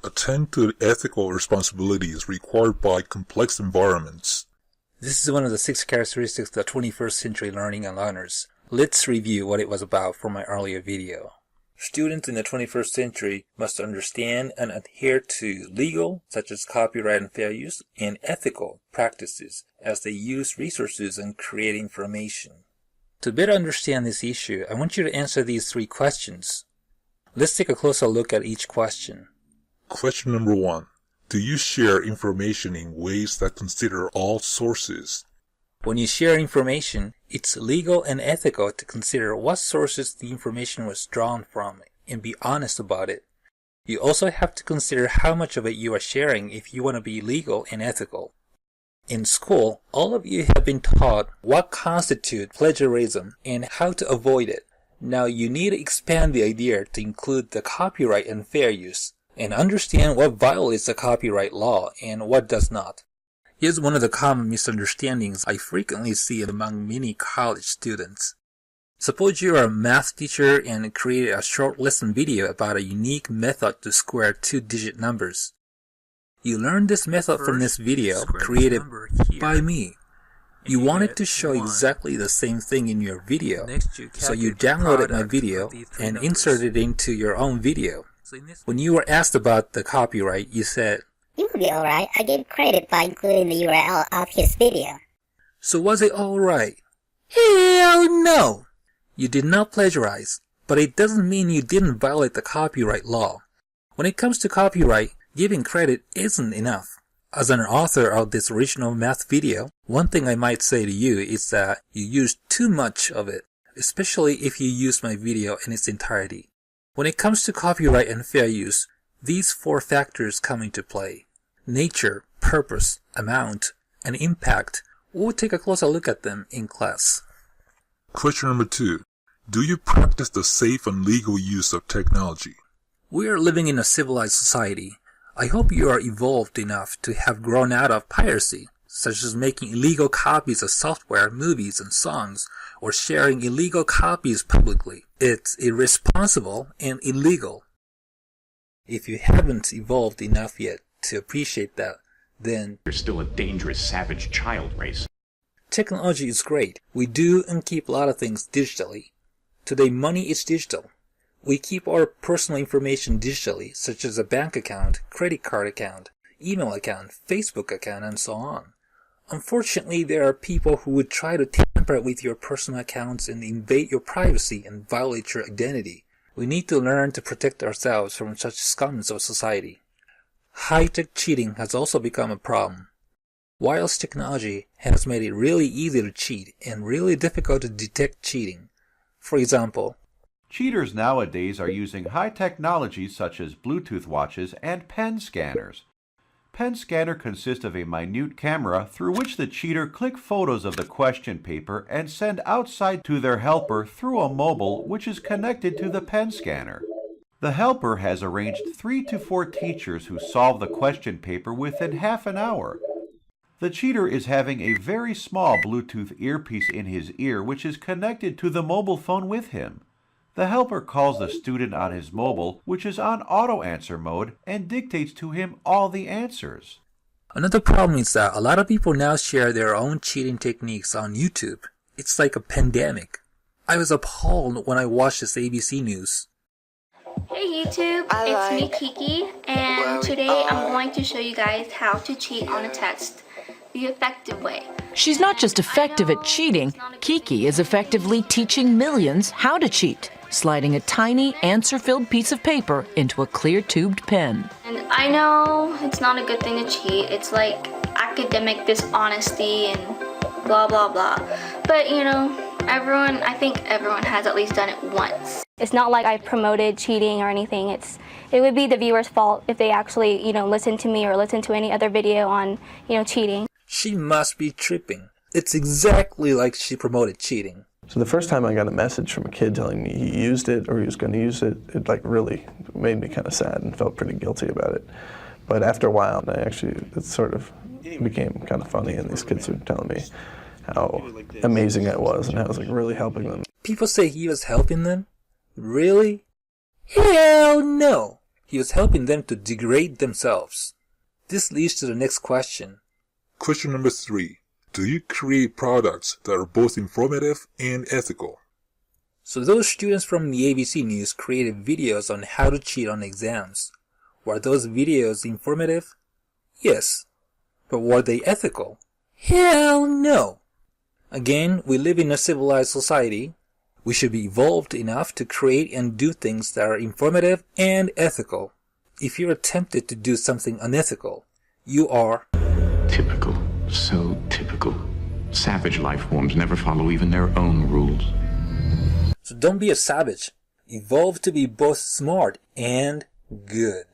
attend to the ethical responsibilities required by complex environments. This is one of the 6 characteristics of 21st century learning and learners. Let's review what it was about from my earlier video. Students in the 21st century must understand and adhere to legal, such as copyright and fair use, and ethical practices as they use resources and create information. To better understand this issue, I want you to answer these 3 questions. Let's take a closer look at each question. Question number 1. Do you share information in ways that consider all sources? When you share information, it's legal and ethical to consider what sources the information was drawn from and be honest about it. You also have to consider how much of it you are sharing if you want to be legal and ethical. In school, all of you have been taught what constitutes plagiarism and how to avoid it. Now you need to expand the idea to include the copyright and fair use, and understand what violates the copyright law and what does not. Here's one of the common misunderstandings I frequently see among many college students. Suppose you are a math teacher and created a short lesson video about a unique method to square 2-digit numbers. You learned this method from this video created by me. You wanted to show exactly the same thing in your video, so you downloaded my video and inserted it into your own video. When you were asked about the copyright, you said, "It would be alright. I gave credit by including the URL of his video." So was it alright? Hell no! You did not plagiarize, but it doesn't mean you didn't violate the copyright law. When it comes to copyright, giving credit isn't enough. As an author of this original math video, one thing I might say to you is that you used too much of it, especially if you use my video in its entirety. When it comes to copyright and fair use, these 4 factors come into play. Nature, purpose, amount, and impact. We'll take a closer look at them in class. Question number 2. Do you practice the safe and legal use of technology? We are living in a civilized society. I hope you are evolved enough to have grown out of piracy, such as making illegal copies of software, movies, and songs, or sharing illegal copies publicly. It's irresponsible and illegal. If you haven't evolved enough yet to appreciate that, then you're still a dangerous, savage child race. Technology is great. We do and keep a lot of things digitally. Today, money is digital. We keep our personal information digitally, such as a bank account, credit card account, email account, Facebook account, and so on. Unfortunately, there are people who would try to tamper with your personal accounts and invade your privacy and violate your identity. We need to learn to protect ourselves from such scums of society. High-tech cheating has also become a problem. Wireless technology has made it really easy to cheat and really difficult to detect cheating. For example, cheaters nowadays are using high technologies such as Bluetooth watches and pen scanners. Pen scanner consists of a minute camera through which the cheater click photos of the question paper and send outside to their helper through a mobile which is connected to the pen scanner. The helper has arranged 3 to 4 teachers who solve the question paper within half an hour. The cheater is having a very small Bluetooth earpiece in his ear which is connected to the mobile phone with him. The helper calls the student on his mobile, which is on auto-answer mode, and dictates to him all the answers. Another problem is that a lot of people now share their own cheating techniques on YouTube. It's like a pandemic. I was appalled when I watched this ABC News. Hey YouTube, it's me Kiki, and today I'm going to show you guys how to cheat on a test the effective way. She's not just effective at cheating, Kiki is effectively teaching millions how to cheat, sliding a tiny answer-filled piece of paper into a clear-tubed pen. And I know it's not a good thing to cheat, it's like academic dishonesty and blah blah blah, but you know, I think everyone has at least done it once. It's not like I promoted cheating or anything. It would be the viewer's fault if they actually, listen to me or listen to any other video on, cheating. She must be tripping. It's exactly like she promoted cheating. So the first time I got a message from a kid telling me he used it or he was going to use it, it really made me kind of sad and felt pretty guilty about it. But after a while, it sort of became kind of funny, and these kids were telling me how amazing I was and how I was really helping them. People say he was helping them? Really? Hell no! He was helping them to degrade themselves. This leads to the next question. Question number 3. Do you create products that are both informative and ethical? So those students from the ABC News created videos on how to cheat on exams. Were those videos informative? Yes. But were they ethical? Hell no! Again, we live in a civilized society. We should be evolved enough to create and do things that are informative and ethical. If you're tempted to do something unethical, you are Typical. So typical. Savage life forms never follow even their own rules. So don't be a savage. Evolve to be both smart and good.